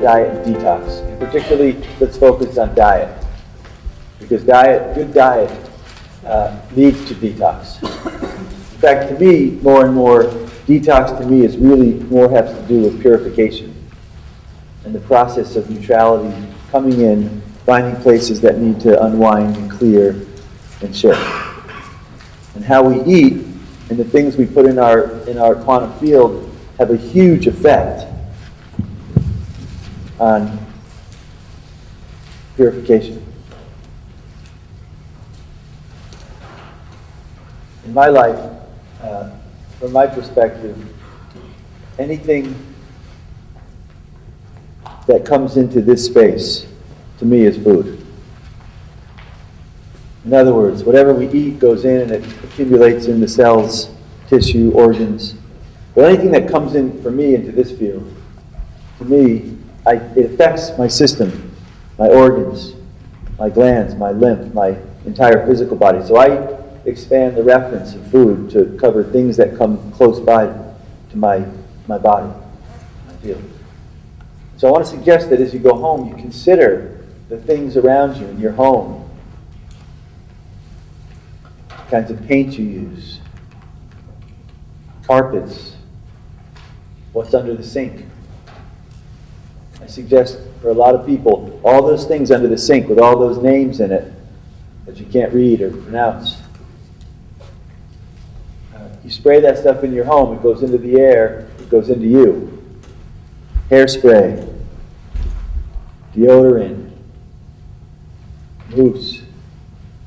diet and detox. And particularly, let's focus on diet. Because good diet leads to detox. In fact, to me, more and more, detox to me is really more has to do with purification. And the process of neutrality, coming in, finding places that need to unwind and clear and shift. And how we eat and the things we put in our quantum field have a huge effect on purification. In my life, from my perspective, anything that comes into this space, to me, is food. In other words, whatever we eat goes in and it accumulates in the cells, tissue, organs. But anything that comes in, for me, into this field, to me, it affects my system, my organs, my glands, my lymph, my entire physical body. So I expand the reference of food to cover things that come close by to my body, my field. So I want to suggest that as you go home, you consider the things around you in your home, the kinds of paint you use, carpets, what's under the sink. I suggest for a lot of people, all those things under the sink with all those names in it that you can't read or pronounce. You spray that stuff in your home, it goes into the air, it goes into you. Hairspray, deodorant, mousse,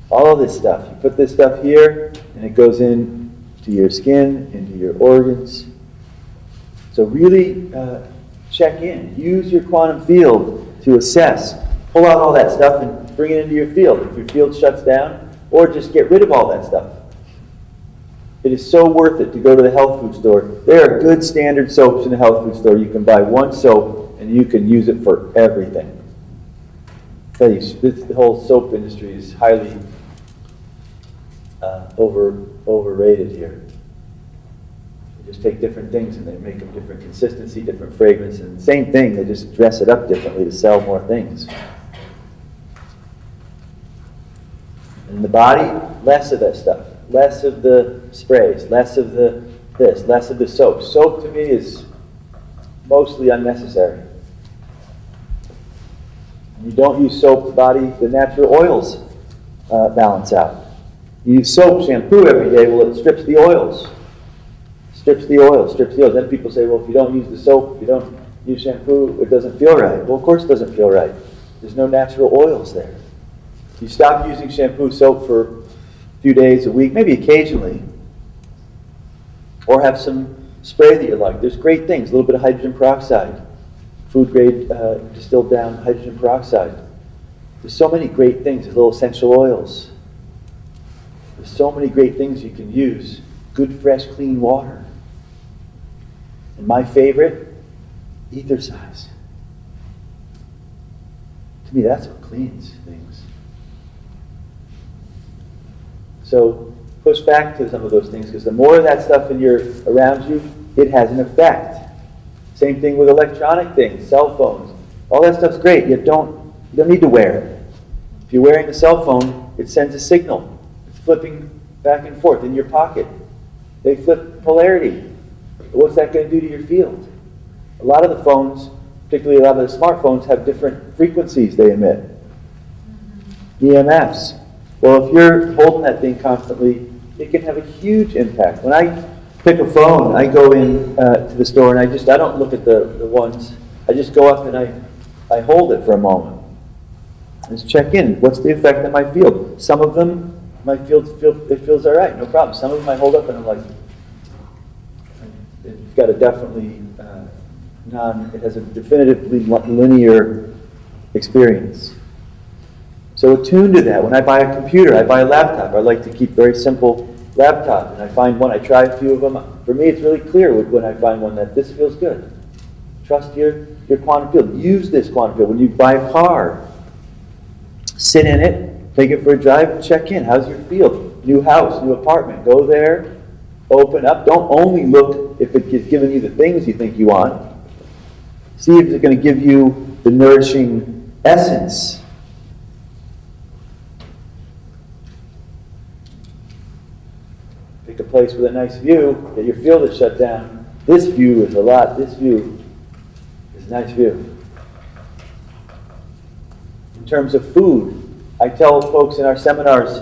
all of this stuff. You put this stuff here, and it goes in to your skin, into your organs. So really check in. Use your quantum field to assess. Pull out all that stuff and bring it into your field. If your field shuts down, or just get rid of all that stuff. It is so worth it to go to the health food store. There are good standard soaps in the health food store. You can buy one soap and you can use it for everything. I tell you, the whole soap industry is highly overrated here. They just take different things and they make them different consistency, different fragrance, and the same thing, they just dress it up differently to sell more things. In the body, less of that stuff. Less of the sprays, less of the this, less of the soap. Soap to me is mostly unnecessary. You don't use soap, the natural oils balance out. You use soap, shampoo every day, well, it strips the oils. Strips the oils. Then people say, well, if you don't use the soap, if you don't use shampoo, it doesn't feel right. Well, of course it doesn't feel right. There's no natural oils there. You stop using shampoo, soap for few days, a week, maybe occasionally, or have some spray that you like. There's great things, a little bit of hydrogen peroxide, food grade distilled down hydrogen peroxide. There's so many great things, there's little essential oils. There's so many great things you can use. Good, fresh, clean water. And my favorite, ether size. To me, that's what cleans things. So push back to some of those things, because the more of that stuff around you, it has an effect. Same thing with electronic things, cell phones. All that stuff's great. You don't need to wear it. If you're wearing a cell phone, it sends a signal. It's flipping back and forth in your pocket. They flip polarity. What's that going to do to your field? A lot of the phones, particularly a lot of the smartphones, have different frequencies they emit. EMFs. Well, if you're holding that thing constantly, it can have a huge impact. When I pick a phone, I go in to the store and I don't look at the ones. I just go up and I hold it for a moment. Just check in. What's the effect on my field? Some of them, my field feels all right, no problem. Some of them I hold up and I'm like, it's got a definitely it has a definitively linear experience. So attune to that. When I buy a computer, I buy a laptop. I like to keep very simple laptop. And I find one, I try a few of them. For me, it's really clear when I find one that this feels good. Trust your quantum field. Use this quantum field. When you buy a car, sit in it, take it for a drive, and check in. How's your field? New house, new apartment. Go there, open up. Don't only look if it's giving you the things you think you want. See if it's going to give you the nourishing essence. Pick a place with a nice view, get your field shut down. This view is this view is a nice view. In terms of food, I tell folks in our seminars,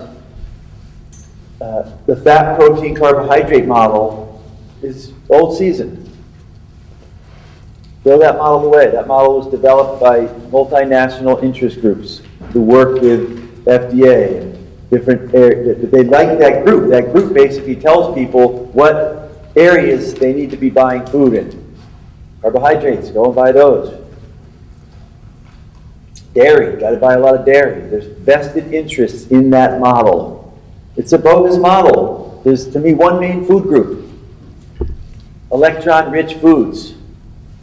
the fat, protein, carbohydrate model is old season. Throw that model away. That model was developed by multinational interest groups who work with FDA and different areas. They like that group. That group basically tells people what areas they need to be buying food in. Carbohydrates, go and buy those. Dairy, got to buy a lot of dairy. There's vested interests in that model. It's a bogus model. There's, to me, one main food group. Electron-rich foods.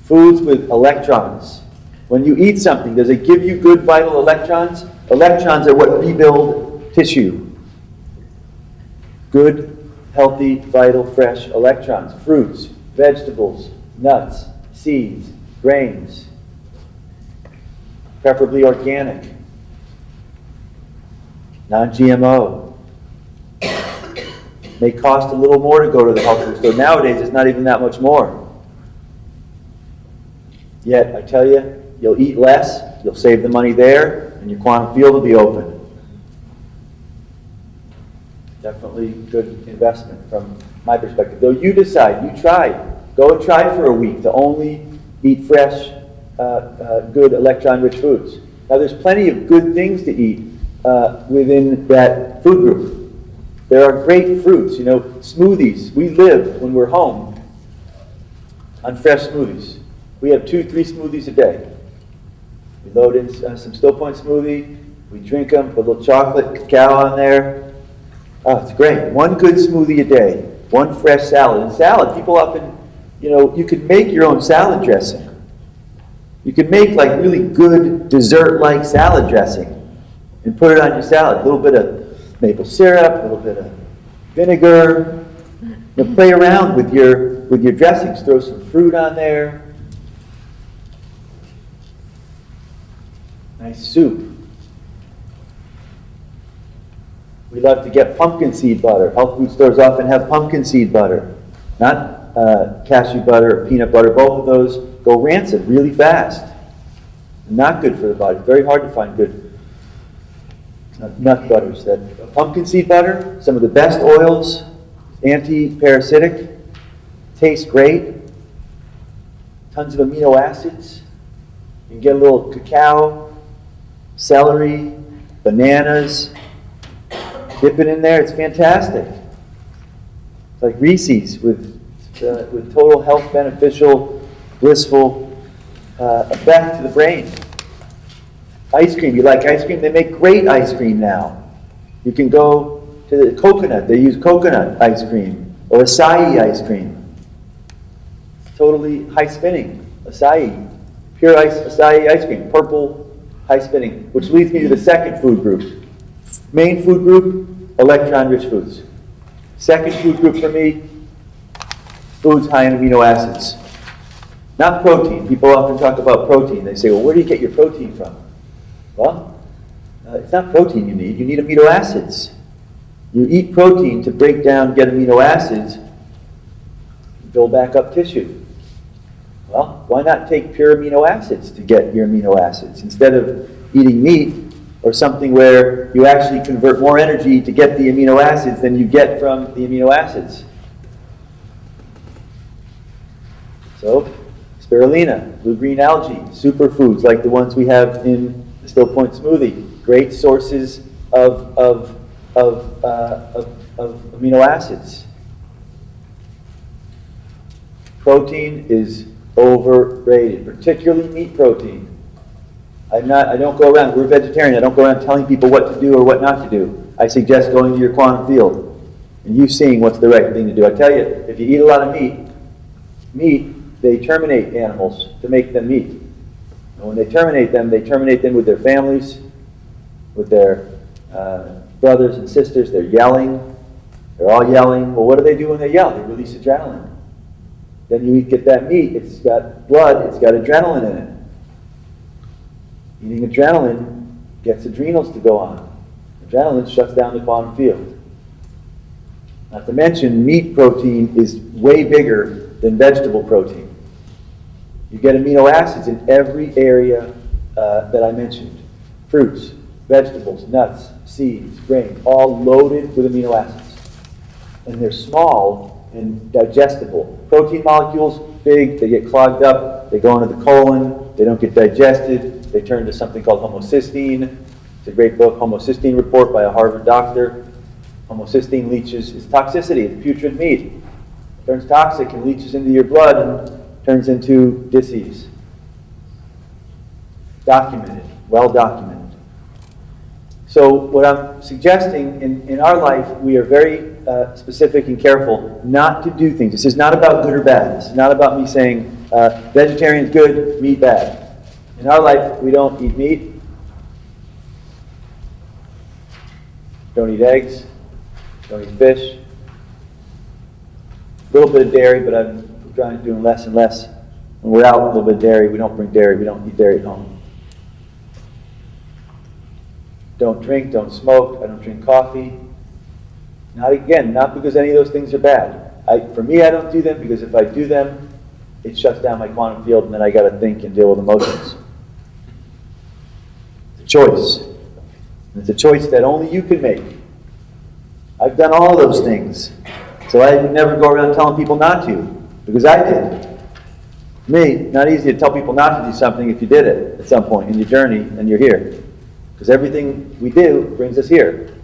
Foods with electrons. When you eat something, does it give you good vital electrons? Electrons are what rebuild tissue. Good, healthy, vital, fresh electrons. Fruits, vegetables, nuts, seeds, grains. Preferably organic. Non-GMO. May cost a little more to go to the health food store. Nowadays, it's not even that much more. Yet, I tell you, you'll eat less, you'll save the money there, and your quantum field will be open. Definitely good investment from my perspective. Though you decide, you try. Go and try for a week to only eat fresh, good electron-rich foods. Now, there's plenty of good things to eat within that food group. There are great fruits, smoothies. We live, when we're home, on fresh smoothies. We have 2-3 smoothies a day. We load in some Stillpoint smoothie, we drink them, put a little chocolate, cacao on there. Oh, it's great. One good smoothie a day, one fresh salad. And salad, people often, you can make your own salad dressing. You can make like really good dessert-like salad dressing and put it on your salad. A little bit of maple syrup, a little bit of vinegar. Play around with your dressings. Throw some fruit on there. Nice soup. We love to get pumpkin seed butter. Health food stores often have pumpkin seed butter, not cashew butter or peanut butter. Both of those go rancid really fast. Not good for the body. Very hard to find good nut butters. That pumpkin seed butter, some of the best oils, anti-parasitic, tastes great. Tons of amino acids. You can get a little cacao, celery, bananas. Dip it in there. It's fantastic. It's like Reese's with total health beneficial, blissful effect to the brain. Ice cream. You like ice cream? They make great ice cream now. You can go to the coconut. They use coconut ice cream or acai ice cream. Totally high spinning. Acai. Pure acai ice cream. Purple high spinning. Which leads me to the second food group. Main food group, electron-rich foods. Second food group for me, foods high in amino acids. Not protein. People often talk about protein. They say, well, where do you get your protein from? Well, it's not protein you need. You need amino acids. You eat protein to break down, get amino acids, build back up tissue. Well, why not take pure amino acids to get your amino acids instead of eating meat or something where you actually convert more energy to get the amino acids than you get from the amino acids? So, spirulina, blue-green algae, superfoods like the ones we have in the Stillpoint smoothie, great sources of amino acids. Protein is overrated, particularly meat protein. I don't go around, we're vegetarian, I don't go around telling people what to do or what not to do. I suggest going to your quantum field and you seeing what's the right thing to do. I tell you, if you eat a lot of meat, they terminate animals to make them meat. And when they terminate them with their families, with their brothers and sisters. They're yelling. They're all yelling. Well, what do they do when they yell? They release adrenaline. Then you get that meat, it's got blood, it's got adrenaline in it. Eating adrenaline gets adrenals to go on. Adrenaline shuts down the quantum field. Not to mention, meat protein is way bigger than vegetable protein. You get amino acids in every area that I mentioned. Fruits, vegetables, nuts, seeds, grains, all loaded with amino acids. And they're small and digestible. Protein molecules, big, they get clogged up, they go into the colon, they don't get digested, they turn to something called homocysteine. It's a great book, Homocysteine Report by a Harvard doctor. Homocysteine leaches its toxicity, it's putrid meat. It turns toxic and leaches into your blood and turns into disease. Documented, well documented. So what I'm suggesting in our life, we are very specific and careful not to do things. This is not about good or bad. This is not about me saying vegetarian good, meat bad. In our life, we don't eat meat, don't eat eggs, don't eat fish. A little bit of dairy, but I'm trying to do less and less. When we're out, a little bit of dairy. We don't bring dairy. We don't eat dairy at home. Don't drink, don't smoke. I don't drink coffee. Not because any of those things are bad. For me, I don't do them because if I do them, it shuts down my quantum field, and then I got to think and deal with emotions. It's a choice. And it's a choice that only you can make. I've done all those things. So I would never go around telling people not to, because I did. For me, not easy to tell people not to do something if you did it at some point in your journey and you're here. Because everything we do brings us here.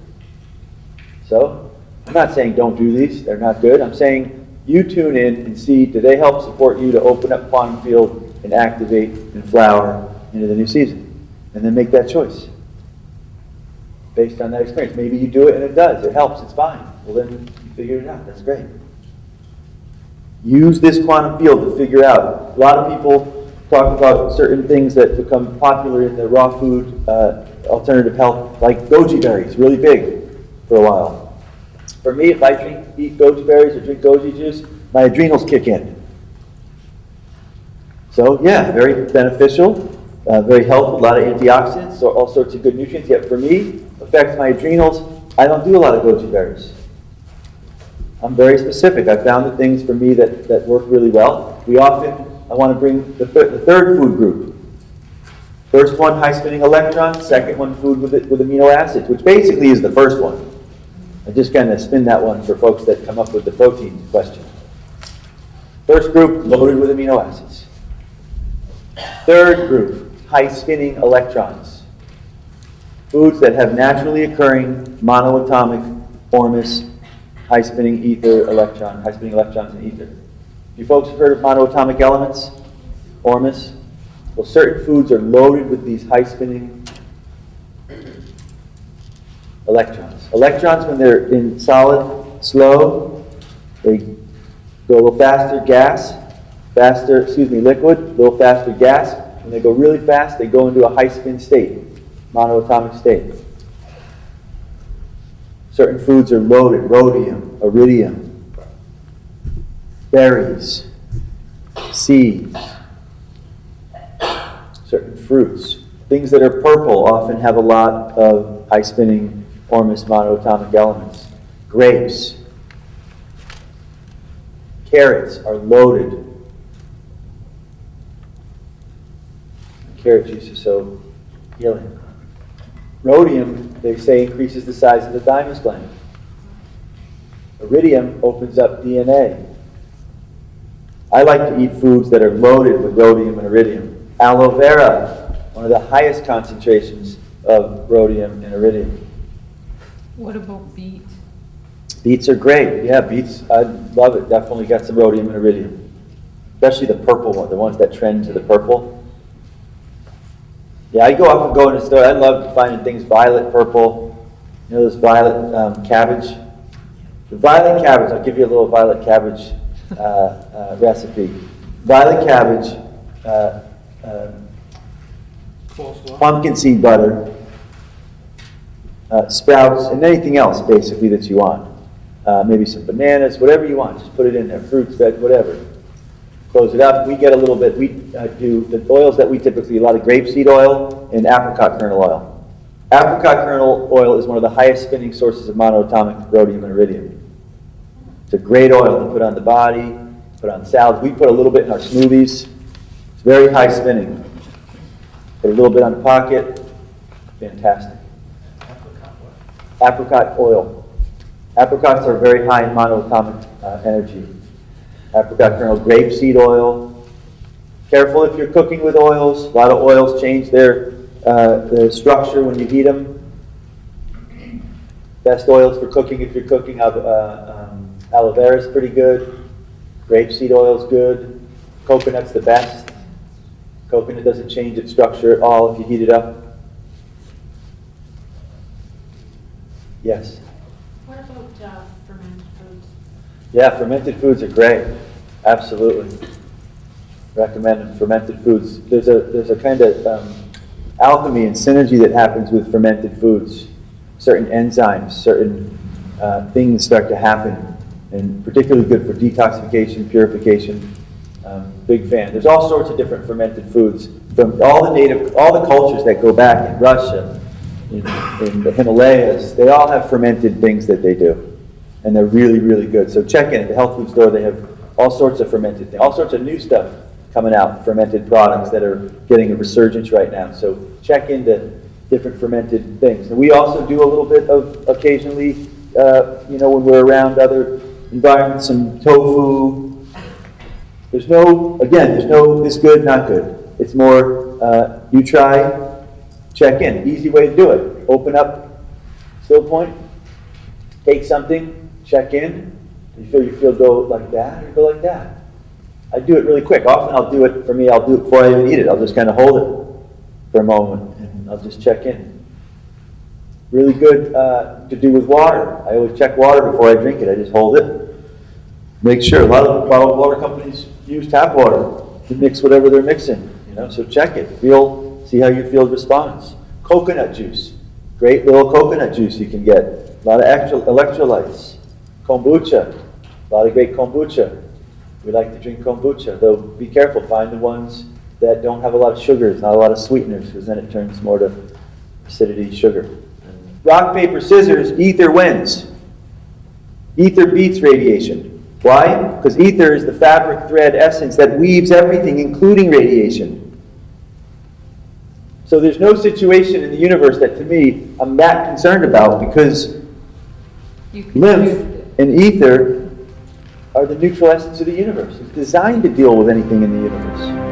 So, I'm not saying don't do these, they're not good. I'm saying you tune in and see, do they help support you to open up quantum field and activate and flower into the new season? And then make that choice. Based on that experience. Maybe you do it and it does, it helps, it's fine. Well then, you figured it out, that's great. Use this quantum field to figure out. A lot of people talk about certain things that become popular in the raw food alternative health, like goji berries, really big for a while. For me, if I eat goji berries or drink goji juice, my adrenals kick in. So yeah, very beneficial, very helpful, a lot of antioxidants, so all sorts of good nutrients. Yet for me, affects my adrenals. I don't do a lot of goji berries. I'm very specific. I found the things for me that work really well. I want to bring the third food group. First one, high spinning electrons. Second one, food with amino acids, which basically is the first one. I just kind of spin that one for folks that come up with the protein question. First group, loaded with amino acids. Third group, high spinning electrons. Foods that have naturally occurring monoatomic formless high spinning electrons in ether. You folks have heard of monoatomic elements? Ormus? Well, certain foods are loaded with these high spinning electrons. Electrons, when they're in solid, slow, they go a little faster, liquid, a little faster gas. When they go really fast, they go into a high spin state, monoatomic state. Certain foods are loaded, rhodium, iridium, berries, seeds, certain fruits. Things that are purple often have a lot of high-spinning Ormus monoatomic elements. Grapes, carrots are loaded. Carrot juice is so healing. Rhodium, they say, increases the size of the thymus gland. Iridium opens up DNA. I like to eat foods that are loaded with rhodium and iridium. Aloe vera, one of the highest concentrations of rhodium and iridium. What about beets? Beets are great. Yeah, beets, I love it. Definitely got some rhodium and iridium. Especially the purple one, the ones that trend to the purple. Yeah, I go in the store. I love finding things violet, purple. You know, this violet cabbage. The violet cabbage, I'll give you a little violet cabbage recipe. Violet cabbage, pumpkin seed butter, sprouts, and anything else basically that you want. Maybe some bananas, whatever you want. Just put it in there. Fruits, veg, whatever. close it up. We get a little bit, we do the oils that we typically, a lot of grapeseed oil and apricot kernel oil. Apricot kernel oil is one of the highest spinning sources of monoatomic rhodium and iridium. It's a great oil to put on the body, put on salads. We put a little bit in our smoothies. It's very high spinning. Put a little bit on the pocket. Fantastic. Apricot oil. Apricots are very high in monoatomic energy. Apricot kernel, grapeseed oil. Careful if you're cooking with oils. A lot of oils change their structure when you heat them. Best oils for cooking if you're cooking. Aloe vera is pretty good. Grapeseed oil is good. Coconut's the best. Coconut doesn't change its structure at all if you heat it up. Yes? What about fermented foods? Yeah, fermented foods are great. Absolutely. Recommend fermented foods. There's a kind of alchemy and synergy that happens with fermented foods. Certain enzymes, certain things start to happen, and particularly good for detoxification, purification. Big fan. There's all sorts of different fermented foods from all the cultures that go back in Russia, in the Himalayas. They all have fermented things that they do, and they're really, really good. So check in at the health food store. They have all sorts of fermented things, all sorts of new stuff coming out, fermented products that are getting a resurgence right now. So check into different fermented things. And we also do a little bit of occasionally, when we're around other environments, some tofu. There's no this good, not good. It's more, you try, check in. Easy way to do it. Open up Stillpoint, take something, check in. You feel go like that or go like that. I do it really quick. Often I'll do it before I even eat it. I'll just kind of hold it for a moment and I'll just check in. Really good to do with water. I always check water before I drink it. I just hold it. Make sure. A lot of bottled water companies use tap water to mix whatever they're mixing. So check it. See how your field responds. Coconut juice. Great little coconut juice you can get. A lot of extra electrolytes. Kombucha. A lot of great kombucha. We like to drink kombucha, though be careful. Find the ones that don't have a lot of sugars, not a lot of sweeteners, because then it turns more to acidity, sugar. Rock, paper, scissors, ether wins. Ether beats radiation. Why? Because ether is the fabric thread essence that weaves everything, including radiation. So there's no situation in the universe that, to me, I'm that concerned about, because lymph and ether are the neutral essence of the universe. It's designed to deal with anything in the universe.